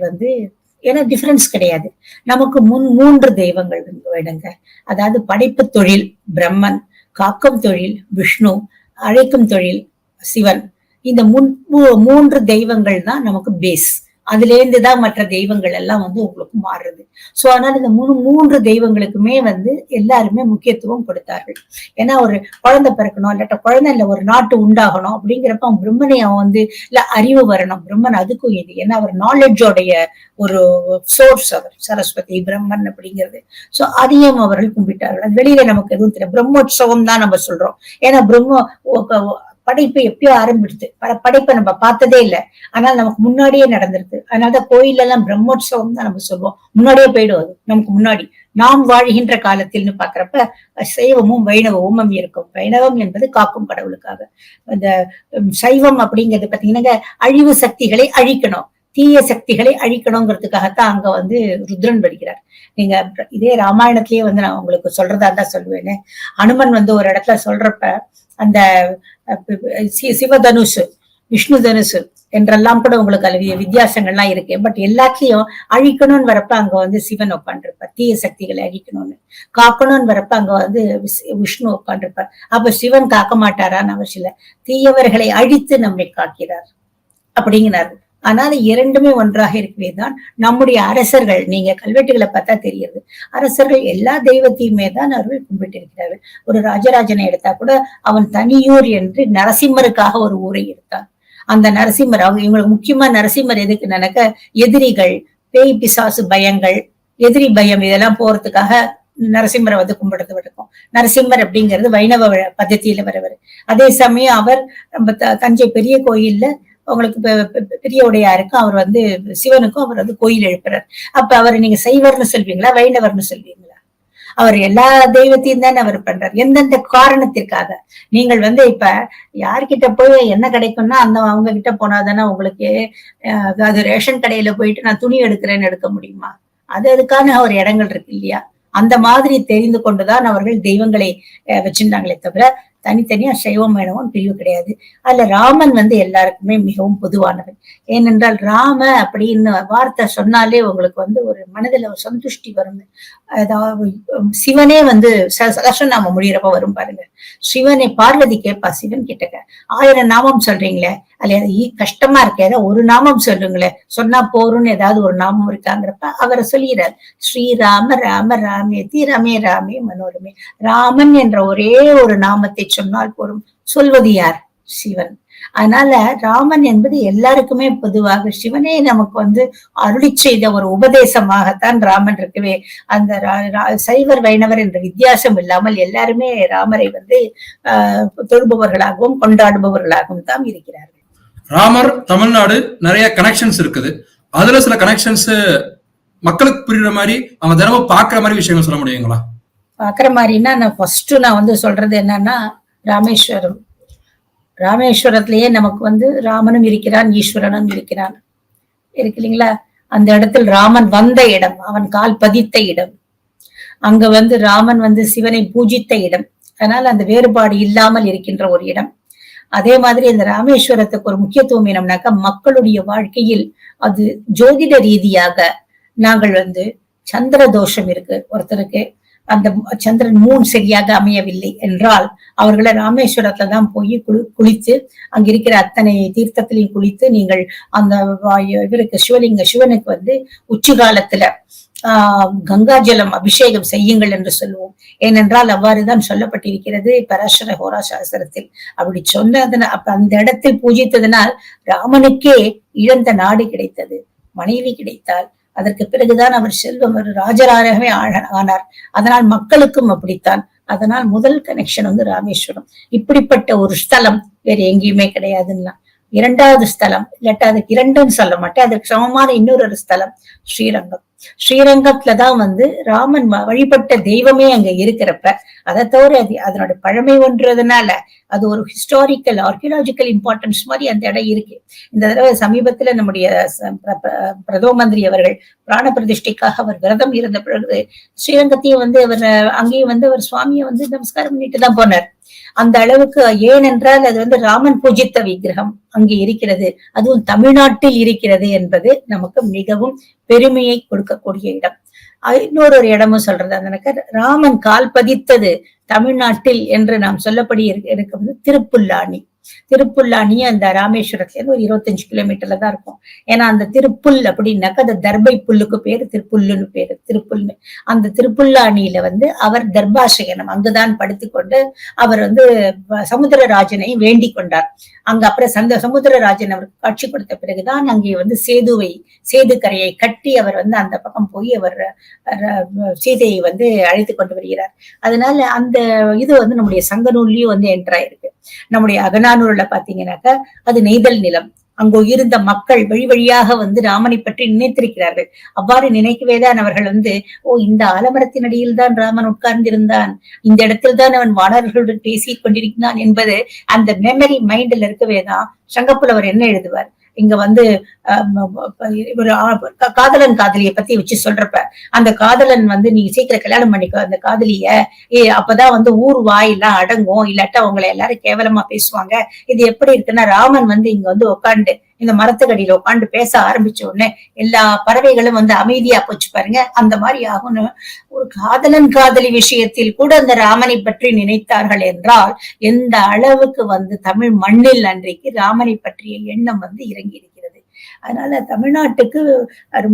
ஏன்னா டிஃபரன்ஸ் கிடையாது. நமக்கு 3 தெய்வங்கள் வேணுங்க. அதாவது படைப்பு தொழில் பிரம்மன், காக்கும் தொழில் விஷ்ணு, அழைக்கும் தொழில் சிவன். இந்த 3 தெய்வங்கள் தான் நமக்கு பேஸ். அதுல இருந்துதான் மற்ற தெய்வங்கள் எல்லாம் உங்களுக்கு மாறுறது. சோ அதனால இந்த 3 தெய்வங்களுக்குமே எல்லாருமே முக்கியத்துவம் கொடுத்தார்கள். ஏன்னா ஒரு குழந்தை பிறக்கணும், இல்லாட்ட குழந்தை இல்ல ஒரு நாட்டு உண்டாகணும் அப்படிங்கிறப்ப பிரம்மனை இல்ல அறிவு வரணும். பிரம்மன் அதுக்கும் இது, ஏன்னா அவர் நாலேஜோடைய ஒரு சோர்ஸ், அவர் சரஸ்வதி பிரம்மன் அப்படிங்கிறது. சோ அதையும் அவர்கள் கும்பிட்டார்கள். அது வெளியில நமக்கு எதுவும் தெரியும். பிரம்மோற்சவம் தான் நம்ம சொல்றோம். ஏன்னா படைப்பு எப்பயோ ஆரம்பிடுது, படைப்பை நம்ம பார்த்ததே இல்லை, ஆனால் நமக்கு முன்னாடியே நடந்திருக்கு. அதனாலதான் கோயில்ல எல்லாம் பிரம்மோற்சவம் தான் நம்ம சொல்லுவோம். முன்னாடியே போயிடுவது நமக்கு முன்னாடி நாம் வாழ்கின்ற காலத்தில்னு பாக்குறப்ப சைவமும் வைணவமும் இருக்கும். வைணவம் என்பது காக்கும் கடவுளுக்காக. இந்த சைவம் அப்படிங்கிறது பாத்தீங்கன்னா அழிவு சக்திகளை அழிக்கணும், தீய சக்திகளை அழிக்கணுங்கிறதுக்காகத்தான் அங்க ருத்ரன் வருகிறார். நீங்க இதே ராமாயணத்திலேயே நான் உங்களுக்கு சொல்றதா தான் சொல்லுவேன்னு. ஹனுமன் ஒரு இடத்துல சொல்றப்ப அந்த சிவதனுசு விஷ்ணு தனுசு என்றெல்லாம் கூட உங்களுக்கு அது வித்தியாசங்கள்லாம் இருக்கு. பட் எல்லாத்தையும் அழிக்கணும்னு வரப்ப அங்க வந்து சிவன் உட்காந்துருப்பார், தீய சக்திகளை அழிக்கணும்னு. காக்கணும்னு வரப்ப அங்க வந்து விஷ்ணு உட்காந்துருப்பார். அப்ப சிவன் காக்க மாட்டாரான்னு அவசியம் இல்ல, தீயவர்களை அழித்து நம்மை காக்கிறார் அப்படிங்கிறாரு. ஆனால் இரண்டுமே ஒன்றாக இருக்கவேதான் நம்முடைய அரசர்கள், நீங்க கல்வெட்டுகளை பார்த்தா தெரியுது, அரசர்கள் எல்லா தெய்வத்தையுமே தான் அவர்கள் கும்பிட்டு இருக்கிறார்கள். ஒரு ராஜராஜனை எடுத்தா கூட அவன் தனியூர் என்று நரசிம்மருக்காக ஒரு ஊரை எடுத்தான். அந்த நரசிம்மர், அவங்க இவங்களுக்கு முக்கியமா நரசிம்மர் எதுக்கு நினைக்க, எதிரிகள், பேய் பிசாசு பயங்கள், எதிரி பயம் இதெல்லாம் போறதுக்காக நரசிம்மரை வந்து கும்பிடுறது வழக்கம். நரசிம்மர் அப்படிங்கிறது வைணவ பద్ధதியில வரவர். அதே சமயம் அவர் நம்ம தஞ்சை பெரிய கோயில்ல உங்களுக்கு பெரிய உடையாருக்கும் அவர் வந்து சிவனுக்கும் அவர் வந்து கோயில் எழுப்புறார். அப்ப அவர் நீங்க சைவர்னு சொல்வீங்களா வைணவர்னு சொல்வீங்களா? அவர் எல்லா தெய்வத்தையும் தானே அவர் பண்றார். எந்தெந்த காரணத்திற்காக? நீங்கள் வந்து இப்ப யார்கிட்ட போய் என்ன கிடைக்கும்னா அந்த அவங்க கிட்ட போனாதானே உங்களுக்கு அது ரேஷன் கடையில போயிட்டு நான் துணி எடுக்கிறேன்னு எடுக்க முடியுமா? அதுக்கான ஒரு இடங்கள் இருக்கு இல்லையா? அந்த மாதிரி தெரிந்து கொண்டுதான் அவர்கள் தெய்வங்களை வச்சிருந்தாங்களே தவிர தனித்தனியா சைவம் வைணவம் பிரிவு கிடையாது. அதுல ராமன் வந்து எல்லாருக்குமே மிகவும் பொதுவானவன். ஏனென்றால் ராம அப்படின்னு வார்த்தை சொன்னாலே உங்களுக்கு வந்து ஒரு மனதுல ஒரு சந்துஷ்டி வரும். அதாவது சிவனே வந்து சகஸ்ரநாமம் முடியறப்ப வரும் பாருங்க. சிவனை பார்வதி கேட்பா சிவன் கிட்டக்க, 1000 நாமம் சொல்றீங்களே, அல்ல கஷ்டமா இருக்க, ஏதாவது ஒரு நாமம் சொல்லுங்களேன், சொன்னா போரும்னு ஏதாவது ஒரு நாமம் இருக்காங்கிறப்ப அவரை சொல்லிடுறார். ஸ்ரீராம ராம ராமேதி ரமே ராமே மனோரமே. ராமன் என்ற ஒரே ஒரு நாமத்தை சொன்னால் போரும். சொல்வது யார்? சிவன். அதனால ராமன் என்பது எல்லாருக்குமே பொதுவாக சிவனே நமக்கு வந்து அருளி செய்த ஒரு உபதேசமாகத்தான் ராமன் இருக்கவே. அந்த சைவர் வைணவர் என்ற வித்தியாசம் இல்லாமல் எல்லாருமே ராமரை வந்து தொழுபவர்களாகவும் கொண்டாடுபவர்களாகவும் தான் இருக்கிறார்கள். ராமர் தமிழ்நாடு நிறைய கனெக்ஷன்ஸ் இருக்குது. அதுல சில கனெக்ஷன்ஸ் மக்களுக்கு புரியுற மாதிரி அவங்க தினமும் பாக்குற மாதிரி விஷயங்கள் சொல்ல முடியுங்களா? பாக்குற மாதிரின்னா நான் வந்து சொல்றது என்னன்னா, ராமேஸ்வரம். ராமேஸ்வரத்திலேயே நமக்கு வந்து ராமனும் இருக்கிறான், ஈஸ்வரனும் இருக்கிறான், இருக்கு இல்லைங்களா? அந்த இடத்தில் ராமன் வந்த இடம், அவன் கால் பதித்த இடம், அங்க வந்து ராமன் வந்து சிவனை பூஜித்த இடம். அதனால அந்த வேறுபாடு இல்லாமல் இருக்கின்ற ஒரு இடம். அதே மாதிரி இந்த ராமேஸ்வரத்துக்கு ஒரு முக்கியத்துவம் என்னம்னாக்கா, மக்களுடைய வாழ்க்கையில் அது ஜோதிட ரீதியாக நாங்கள் வந்து சந்திர தோஷம் இருக்கு ஒருத்தருக்கு, அந்த சந்திரன் மூன் சரியாக அமையவில்லை என்றால் அவர்களை ராமேஸ்வரத்துல தான் போய் குளித்து அங்க இருக்கிற அத்தனை தீர்த்தத்திலையும் குளித்து நீங்கள் அந்த இவருக்கு சிவனுக்கு வந்து உச்சி காலத்துல கங்கா ஜலம் அபிஷேகம் செய்யுங்கள் என்று சொல்லுவோம். ஏனென்றால் அவ்வாறுதான் சொல்லப்பட்டிருக்கிறது பராசர ஹோரா சாஸ்திரத்தில். அப்படி சொன்னதுனா அப்ப அந்த இடத்தில் பூஜித்ததனால் ராமனுக்கே இழந்த நாடு கிடைத்தது, மனைவி கிடைத்தால். அதற்கு பிறகுதான் அவர் செல்வம் ஒரு ராஜராகவே ஆனார். அதனால் மக்களுக்கும் அப்படித்தான். அதனால் முதல் கனெக்ஷன் வந்து ராமேஸ்வரம். இப்படிப்பட்ட ஒரு ஸ்தலம் வேற எங்கேயுமே கிடையாதுன்னா. இரண்டாவது ஸ்தலம், இல்லாட்டா அதுக்கு இரண்டுன்னு சொல்ல மாட்டேன், அதுக்கு சமமான இன்னொரு ஸ்தலம் ஸ்ரீரங்கம். ஸ்ரீரங்கத்துலதான் வந்து ராமன் வழிபட்ட தெய்வமே அங்க இருக்கிறப்ப, அதை தவிர அதனோட பழமை ஒன்றதுனால அது ஒரு ஹிஸ்டாரிக்கல் ஆர்கியலாஜிக்கல் இம்பார்ட்டன்ஸ் மாதிரி அந்த இடம் இருக்கு. இந்த தடவை சமீபத்துல நம்முடைய பிரதம மந்திரி அவர்கள் பிராண பிரதிஷ்டைக்காக அவர் விரதம் இருந்த பிறகு ஸ்ரீரங்கத்தையும் வந்து அவர் அங்கேயும் வந்து அவர் சுவாமியை வந்து நமஸ்காரம் பண்ணிட்டு தான் போனார். அந்த அளவுக்கு, ஏனென்றால் அது வந்து ராமன் பூஜித்த விக்கிரகம் அங்கே இருக்கிறது, அதுவும் தமிழ்நாட்டில் இருக்கிறது என்பது நமக்கு மிகவும் பெருமையை கொடுக்கக்கூடிய இடம். இன்னொரு இடமும் சொல்றது அந்த ராமன் கால் பதித்தது தமிழ்நாட்டில் என்று நாம் சொல்லப்படி இருக்கிறது திருப்புல்லானி. திருப்புல்லானி அந்த ராமேஸ்வரத்துல இருந்து ஒரு 25 கிலோமீட்டர்ல தான் இருக்கும். ஏன்னா அந்த திருப்புல் அப்படின்னாக்கா அந்த தர்பை புல்லுக்கு பேரு திருப்புல்லுன்னு பேரு, திருப்புல்னு. அந்த திருப்புல்லானியில வந்து அவர் தர்பாசயனம் அங்குதான் படுத்துக்கொண்டு அவர் வந்து சமுத்திரராஜனை வேண்டிக் கொண்டார். அங்க அப்புறம் சமுத்திரராஜன் அவருக்கு காட்சி கொடுத்த பிறகுதான் அங்கே வந்து சேது கரையை கட்டி அவர் வந்து அந்த பக்கம் போய் அவர் சீதையை வந்து அழைத்து கொண்டு வருகிறார். அதனால அந்த இது வந்து நம்முடைய சங்க நூல்லயும் வந்து என்ட்ராயிருக்கு. நம்முடைய அகநானூர்ல பாத்தீங்கன்னாக்கா அது நெய்தல் நிலம். அங்கு இருந்த மக்கள் வழி வழியாக வந்து ராமனை பற்றி நினைத்திருக்கிறார்கள். அவ்வாறு நினைக்கவேதான் அவர்கள் வந்து இந்த ஆலமரத்தின் அடியில் தான் ராமன் உட்கார்ந்திருந்தான், இந்த இடத்தில் தான் அவன் வானர்களுடன் பேசிக் கொண்டிருக்கிறான் என்பது அந்த மெமரி மைண்ட்ல இருக்கவேதான் சங்கப்புலவர் என்ன எழுதுவார், இங்க வந்து ஒரு காதலன் காதலியை பத்தி வச்சு சொல்றப்ப, அந்த காதலன் வந்து நீங்க சீக்கிரம் கல்யாணம் பண்ணிக்கோ அந்த காதலிய, அப்பதான் வந்து ஊர் வாயெல்லாம் அடங்கும், இல்லாட்டா உங்களை எல்லாரும் கேவலமா பேசுவாங்க. இது எப்படி இருக்குன்னா ராமன் வந்து இங்க வந்து உட்காந்து இந்த மரத்துக்கடியில உட்காந்து பேச ஆரம்பிச்ச உடனே எல்லா பறவைகளும் வந்து அமைதியா போச்சு பாருங்க. அந்த மாதிரி ஆகும். ஒரு காதலன் காதலி விஷயத்தில் கூட அந்த ராமனை பற்றி நினைத்தார்கள் என்றால் எந்த அளவுக்கு வந்து தமிழ் மண்ணில் அன்றைக்கு ராமனை பற்றிய எண்ணம் வந்து இறங்கி இருக்கிறது. அதனால தமிழ்நாட்டுக்கு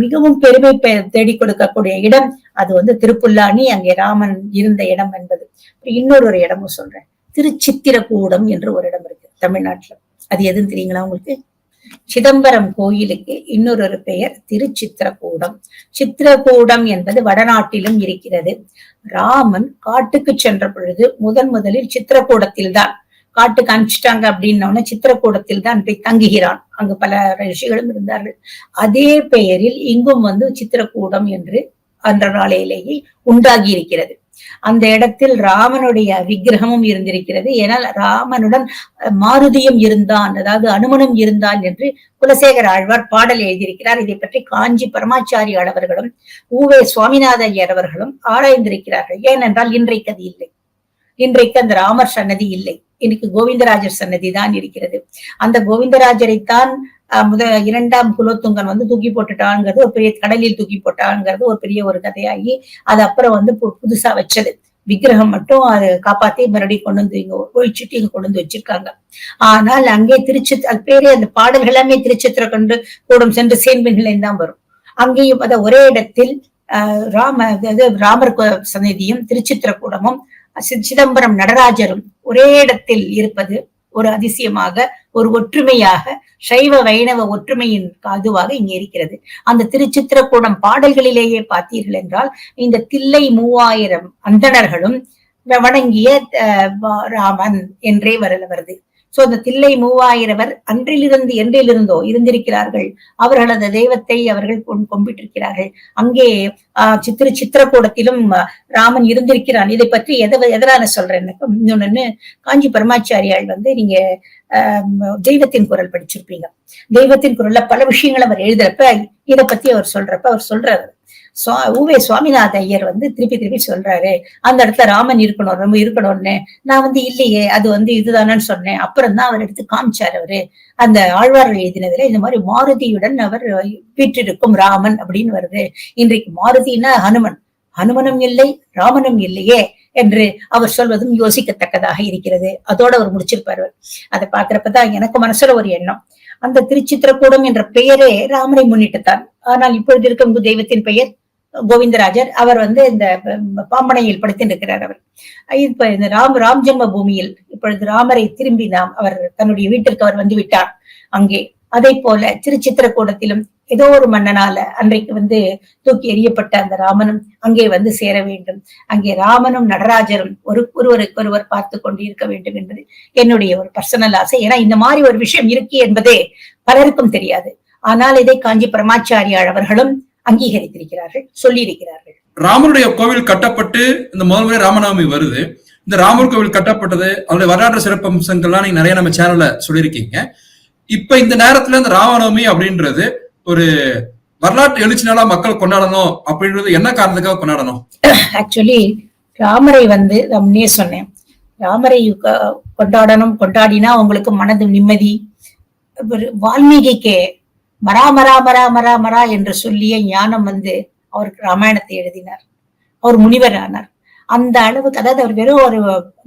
மிகவும் பெருமை தேடி கொடுக்கக்கூடிய இடம் அது வந்து திருப்புல்லானி, அங்கே ராமன் இருந்த இடம் என்பது. இன்னொரு இடமும் சொல்றேன், திருச்சித்திரக்கூடம் என்று ஒரு இடம் இருக்கு தமிழ்நாட்டுல. அது எதுன்னு தெரியுங்களா உங்களுக்கு? சிதம்பரம் கோயிலுக்கு இன்னொரு பெயர் திருச்சித்திரக்கூடம். சித்திரக்கூடம் என்பது வடநாட்டிலும் இருக்கிறது. ராமன் காட்டுக்கு சென்ற பொழுது முதலில் சித்திரக்கூடத்தில் தான், காட்டுக்கு அனுப்பிச்சிட்டாங்க அப்படின்னோட சித்திரக்கூடத்தில் தான் போய் தங்குகிறான். அங்கு பல ரிஷிகளும் இருந்தார்கள். அதே பெயரில் இங்கும் வந்து சித்திரக்கூடம் என்று அன்ற நாளையிலேயே உண்டாகி இருக்கிறது. அந்த இடத்தில் ராமனுடைய விக்கிரகமும் இருந்திருக்கிறது. ஏனால் ராமனுடன் மாருதியும் இருந்தான், அதாவது அனுமனும் இருந்தான் என்று குலசேகர ஆழ்வார் பாடல் எழுதியிருக்கிறார். இதை பற்றி காஞ்சி பரமாச்சாரியார் அவர்களும் ஊவே சுவாமிநாத ஐயர் அவர்களும் ஆராய்ந்திருக்கிறார்கள். ஏனென்றால் இன்றைக்கு அது இல்லை. இன்றைக்கு அந்த ராமர் சன்னதி இல்லை. இன்னைக்கு கோவிந்தராஜர் சன்னதி தான் இருக்கிறது. அந்த கோவிந்தராஜரைத்தான் இரண்டாம் குலோத்துங்கன் வந்து தூக்கி போட்டுட்டாங்கிறது, ஒரு பெரிய கடலில் தூக்கி போட்டாங்கிறது ஒரு பெரிய ஒரு கதையாகி அது அப்புறம் வந்து புதுசா வச்சது. விக்கிரகம் மட்டும் அதை காப்பாத்தி மறுபடியும் கொண்டு வந்து இங்க ஒழிச்சுட்டு இங்க கொண்டு வந்து வச்சிருக்காங்க. ஆனால் அங்கே அது பேரே அந்த பாடல்கள் எல்லாமே திருச்சித்திர கொண்டு கூடம் சென்று சேன்பின்கள் தான் வரும். அங்கேயும் அத ஒரே இடத்தில் ராமர் சந்நிதியும் திருச்சித்திரக்கூடமும் சிதம்பரம் நடராஜரும் ஒரே இடத்தில் இருப்பது ஒரு அதிசயமாக, ஒரு ஒற்றுமையாக, சைவ வைணவ ஒற்றுமையின் அதுவாக இங்க இருக்கிறது. அந்த திருச்சித்திரக்கூடம் பாடல்களிலேயே பார்த்தீர்கள் என்றால் இந்த தில்லை 3000 அந்தணர்களும் வணங்கிய ராமன் என்றே வருது. சோ அந்த தில்லை 3000 அன்றிலிருந்து என்றிலிருந்தோ இருந்திருக்கிறார்கள். அவர்களது தெய்வத்தை அவர்கள் கும்பிட்டிருக்கிறார்கள். அங்கே சித்திரக்கூடத்திலும் ராமன் இருந்திருக்கிறான். இதை பற்றி எதனால சொல்றேன், இன்னொன்னு காஞ்சி பரமாச்சாரியால் வந்து நீங்க தெய்வத்தின் குரல் படிச்சிருப்பீங்க. தெய்வத்தின் குரல்ல பல விஷயங்கள் அவர் எழுதுறப்ப இதை பத்தி அவர் சொல்றாரு. ஊவே சுவாமிநாத ஐயர் வந்து திருப்பி சொல்றாரு, அந்த இடத்துல ராமன் இருக்கணும்னு நான் வந்து இல்லையே, அது வந்து இதுதானு சொன்னேன். அப்புறம் தான் அவர் எடுத்து காமிச்சார். அவரு அந்த ஆழ்வார்கள் எழுதினதுல இந்த மாதிரி மாருதியுடன் அவர் வீற்றிருக்கும் ராமன் அப்படின்னு வருது. இன்றைக்கு மாருதினா ஹனுமனும் இல்லை, ராமனும் இல்லையே என்று அவர் சொல்வதும் யோசிக்கத்தக்கதாக இருக்கிறது. அதோட அவர் முடிச்சிருப்பாரு. அதை பாக்குறப்பதான் எனக்கு மனசுல ஒரு எண்ணம், அந்த திருச்சித்திரக்கூடம் என்ற பெயரே ராமனை முன்னிட்டுத்தான். ஆனால் இப்பொழுது இருக்கும் தெய்வத்தின் பெயர் கோவிந்தராஜர். அவர் வந்து இந்த பாம்பனையில் படுத்திருக்கிறார். அவர் இப்ப இந்த ராம் ஜென்ம பூமியில் இப்பொழுது ராமரை திரும்பி அவர் தன்னுடைய வீட்டிற்கு அவர் வந்து விட்டார் அங்கே. அதே போல திருச்சித்திரக்கூடத்திலும் ஏதோ ஒரு மன்னனால அன்றைக்கு வந்து தூக்கி எறியப்பட்ட அந்த ராமனும் அங்கே வந்து சேர வேண்டும். அங்கே ராமனும் நடராஜரும் ஒருவர் பார்த்து கொண்டு இருக்க வேண்டும் என்பது என்னுடைய ஒரு பர்சனல் ஆசை. ஏன்னா இந்த மாதிரி ஒரு விஷயம் இருக்கு என்பதே பலருக்கும் தெரியாது. ஆனால் இதை காஞ்சி பரமாச்சாரியார் அவர்களும் அங்கீகரித்திருக்கிறார்கள், சொல்லி இருக்கிறார்கள். ராமனுடைய கோவில் கட்டப்பட்டு இந்த முதல் முறை ராமநவமி வருது. இந்த ராமர் கோவில் கட்டப்பட்டது, அவருடைய வரலாற்று சிறப்பு அம்சங்கள்லாம் நீங்க நிறைய நம்ம சேனல்ல சொல்லியிருக்கீங்க. இப்ப இந்த நேரத்துல இந்த ராமநவமி அப்படின்றது ஒரு வரலாற்று எழுச்சி நாளா மக்கள் கொண்டாடணும் அப்படின்றது என்ன காரணத்துக்காக கொண்டாடணும்? ஆக்சுவலி ராமரை வந்து முன்னே சொன்னேன், ராமரை கொண்டாடினா உங்களுக்கு மனது நிம்மதி. வால்மீகிக்கு மரா மரா மரா மரா மரா என்று சொல்லிய ஞானம் வந்து அவருக்கு ராமாயணத்தை எழுதினார். அவர் முனிவர் ஆனார். அந்த அளவுக்கு, அதாவது அவர் வெறும் ஒரு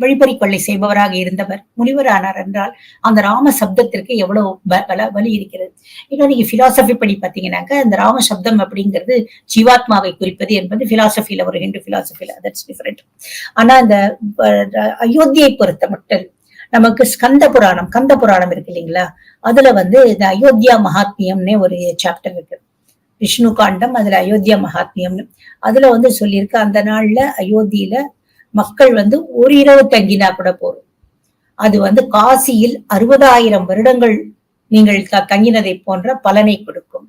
வழிபறி கொள்ளை செய்பவராக இருந்தவர் முனிவர் ஆனார் என்றால் அந்த ராம சப்தத்திற்கு எவ்வளவு வலி இருக்கிறது. இன்னும் நீங்க பிலாசபி படி பாத்தீங்கன்னாக்க அந்த ராம சப்தம் அப்படிங்கிறது ஜீவாத்மாவை குறிப்பது என்பது பிலாசபில, ஒரு ஹிந்து பிலாசபில, தட்ஸ் டிஃபரெண்ட். ஆனா இந்த அயோத்தியை பொறுத்த மட்டும் நமக்கு கந்த புராணம் இருக்கு இல்லைங்களா, அதுல வந்து இந்த அயோத்தியா மகாத்மியம்னே ஒரு சாப்டர் இருக்கு, விஷ்ணு காண்டம். அதுல அயோத்தியா மகாத்மியம்னு அதுல வந்து சொல்லியிருக்கு, அந்த நாள்ல அயோத்தியில மக்கள் வந்து ஒரு இரவு தங்கினா கூட போதும், அது வந்து காசியில் 60,000 வருடங்கள் நீங்கள் தங்கினதை போன்ற பலனை கொடுக்கும்.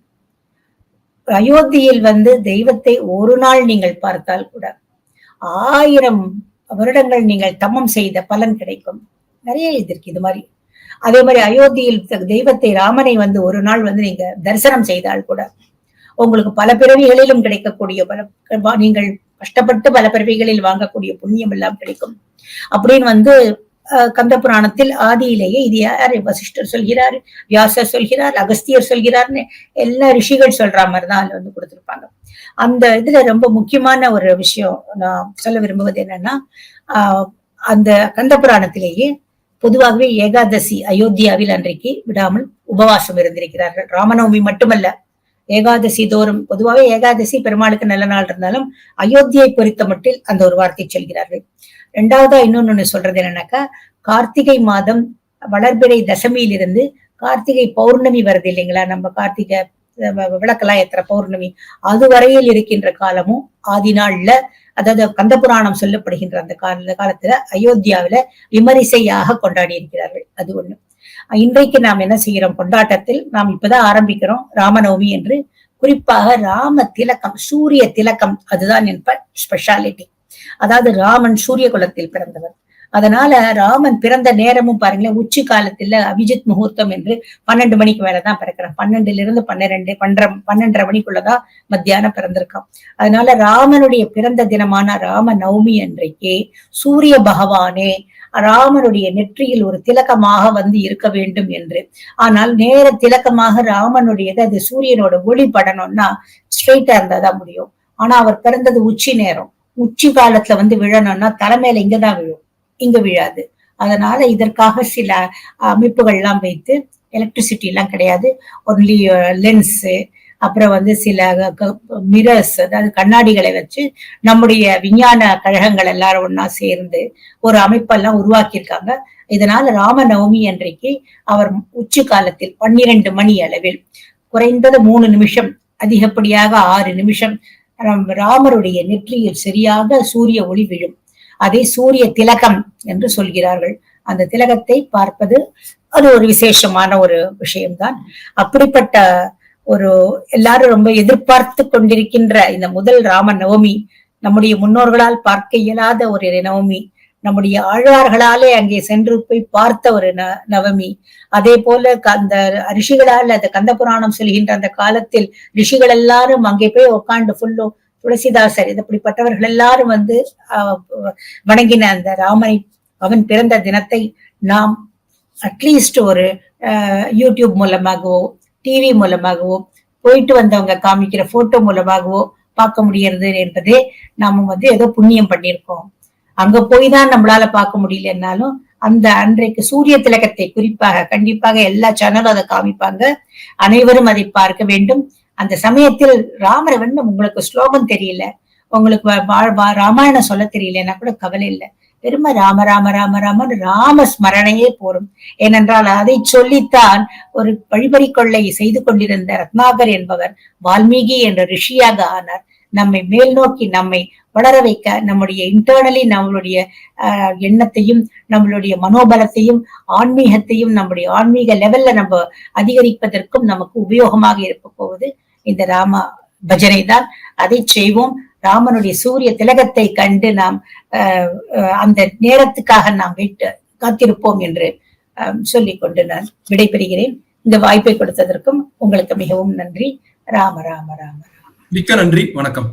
அயோத்தியில் வந்து தெய்வத்தை ஒரு நாள் நீங்கள் பார்த்தால் கூட 1000 வருடங்கள் நீங்கள் தமம் செய்த பலன் கிடைக்கும். நிறைய இருக்கு இது மாதிரி. அதே மாதிரி அயோத்தியில் தெய்வத்தை ராமனை வந்து ஒரு நாள் வந்து நீங்க தரிசனம் செய்தால் கூட உங்களுக்கு பல பிறவிகளிலும் கிடைக்கக்கூடிய நீங்கள் கஷ்டப்பட்டு பல பிறவிகளில் வாங்கக்கூடிய புண்ணியம் எல்லாம் கிடைக்கும் அப்படின்னு வந்து கந்த புராணத்தில் ஆதியிலேயே இது யாரு வசிஷ்டர் சொல்கிறார், வியாசர் சொல்கிறார், அகஸ்தியர் சொல்கிறார்னு எல்லா ரிஷிகள் சொல்ற மாதிரிதான் அதுல வந்து கொடுத்திருப்பாங்க. அந்த இதுல ரொம்ப முக்கியமான ஒரு விஷயம் நான் சொல்ல விரும்புவது என்னன்னா, அந்த கந்த புராணத்திலேயே பொதுவாகவே ஏகாதசி அயோத்தியாவில் அன்றைக்கு விடாமல் உபவாசம் இருந்திருக்கிறார்கள். ராமநவமி மட்டுமல்ல, ஏகாதசி தோறும், பொதுவாகவே ஏகாதசி பெருமாளுக்கு நல்ல நாள் இருந்தாலும் அயோத்தியை பொறுத்த மட்டில் அந்த ஒரு வார்த்தை சொல்கிறார்கள். ரெண்டாவதா இன்னொன்னு சொல்றது என்னன்னாக்கா, கார்த்திகை மாதம் வளர்பிறை தசமியிலிருந்து கார்த்திகை பௌர்ணமி வருது இல்லைங்களா, நம்ம கார்த்திகை விளக்கெல்லாம் ஏத்துற பௌர்ணமி, அது வரையில் இருக்கின்ற காலமும் ஆதி நாள்ல, அதாவது கந்த புராணம் சொல்லப்படுகின்ற அந்த காலத்துல அயோத்தியாவில விமரிசையாக கொண்டாடி இருக்கிறார்கள். அது ஒண்ணு. இன்றைக்கு நாம் என்ன செய்கிறோம், கொண்டாட்டத்தில் நாம் இப்பதான் ஆரம்பிக்கிறோம் ராமநவமி என்று. குறிப்பாக ராம திலகம், சூரிய திலகம், அதுதான் என் ஸ்பெஷாலிட்டி. அதாவது ராமன் சூரிய குலத்தில் பிறந்தவர். அதனால ராமன் பிறந்த நேரமும் பாருங்களேன், உச்சி காலத்துல அபிஜித் முகூர்த்தம் என்று 12 மணிக்கு மேலதான் பிறக்கிறான். 12 12:30 மணிக்குள்ளதான் மத்தியானம் பிறந்திருக்கான். அதனால ராமனுடைய பிறந்த தினமான ராம நவமி அன்றைக்கு சூரிய பகவானே ராமனுடைய நெற்றியில் ஒரு திலக்கமாக வந்து இருக்க வேண்டும் என்று. ஆனால் நேர திலக்கமாக ராமனுடையது அது சூரியனோட ஒளி படணும்னா ஸ்ட்ரெயிட்டா இருந்தாதான் முடியும். ஆனா அவர் பிறந்தது உச்சி நேரம். உச்சி காலத்துல வந்து விழணும்னா தலைமையில இங்கதான் விழும், இங்க விழாது. அதனால இதற்காக சில அமைப்புகள் எல்லாம் வைத்து, எலக்ட்ரிசிட்டி எல்லாம் கிடையாது, ஒன்லி லென்ஸ், அப்புறம் வந்து சில மிரர்ஸ், அதாவது கண்ணாடிகளை வச்சு நம்முடைய விஞ்ஞான கழகங்கள் எல்லாரும் ஒன்னா சேர்ந்து ஒரு அமைப்பெல்லாம் உருவாக்கியிருக்காங்க. இதனால ராம நவமி அன்றைக்கு அவர் உச்சி காலத்தில் 12 மணி அளவில் குறைந்தது 3 நிமிஷம், அதிகப்படியாக 6 நிமிஷம் ராமருடைய நெற்றியில் சரியாக சூரிய ஒளி விழும். அதை சூரிய திலகம் என்று சொல்கிறார்கள். அந்த திலகத்தை பார்ப்பது அது ஒரு விசேஷமான ஒரு விஷயம்தான். அப்படிப்பட்ட ஒரு எல்லாரும் ரொம்ப எதிர்பார்த்து கொண்டிருக்கின்ற இந்த முதல் ராம நவமி, நம்முடைய முன்னோர்களால் பார்க்க இயலாத ஒரு நவமி, நம்முடைய ஆழ்வார்களாலே அங்கே சென்று போய் பார்த்த ஒரு நவமி. அதே போல அந்த ரிஷிகளால் அந்த கந்த புராணம் சொல்கின்ற அந்த காலத்தில் ரிஷிகள் எல்லாரும் அங்கே போய் உட்காந்து ஃபுல்லும் துளசிதாசர் இப்படிப்பட்டவர்கள் எல்லாரும் வந்து வணங்கின அந்த ராமனை, அவன் பிறந்த தினத்தை நாம் அட்லீஸ்ட் ஒரு யூடியூப் மூலமாகவோ டிவி மூலமாகவோ போயிட்டு வந்தவங்க காமிக்கிற போட்டோ மூலமாகவோ பார்க்க முடியறது என்பதே நாம வந்து ஏதோ புண்ணியம் பண்ணியிருக்கோம். அங்க போய் தான் நம்மளால பார்க்க முடியலன்னாலும் அந்த அன்றைக்கு சூரிய திலகத்தை குறிப்பாக கண்டிப்பாக எல்லா சேனலும் அதை காமிப்பாங்க. அனைவரும் அதை பார்க்க வேண்டும். அந்த சமயத்தில் ராமரை வந்து உங்களுக்கு ஸ்லோகம் தெரியல, உங்களுக்கு ராமாயணம் சொல்ல தெரியலன்னா கூட கவலை இல்லை, பெருமை ராம ராம ராம ராமன் ராம ஸ்மரணையே போரும். ஏனென்றால் அதை சொல்லித்தான் ஒரு வழிபறி கொள்ளை செய்து கொண்டிருந்த ரத்னாகர் என்பவர் வால்மீகி என்ற ரிஷியாக ஆனார். நம்மை மேல் நோக்கி நம்மை வளர வைக்க, நம்முடைய இன்டர்னலி நம்மளுடைய எண்ணத்தையும் நம்மளுடைய மனோபலத்தையும் ஆன்மீகத்தையும் நம்முடைய ஆன்மீக லெவல்ல நம்ம அதிகரிப்பதற்கும் நமக்கு உபயோகமாக இருக்க போவது இந்த ராம பஜனை தான். அதை செய்வோம். ராமனுடைய சூரிய திலகத்தை கண்டு நாம் அந்த நேரத்துக்காக நாம் காத்திருப்போம் என்று சொல்லிக்கொண்டு நான் விடைபெறுகிறேன். இந்த வாய்ப்பை கொடுத்ததற்கும் உங்களுக்கு மிகவும் நன்றி. ராம ராம ராம. மிக்க நன்றி. வணக்கம்.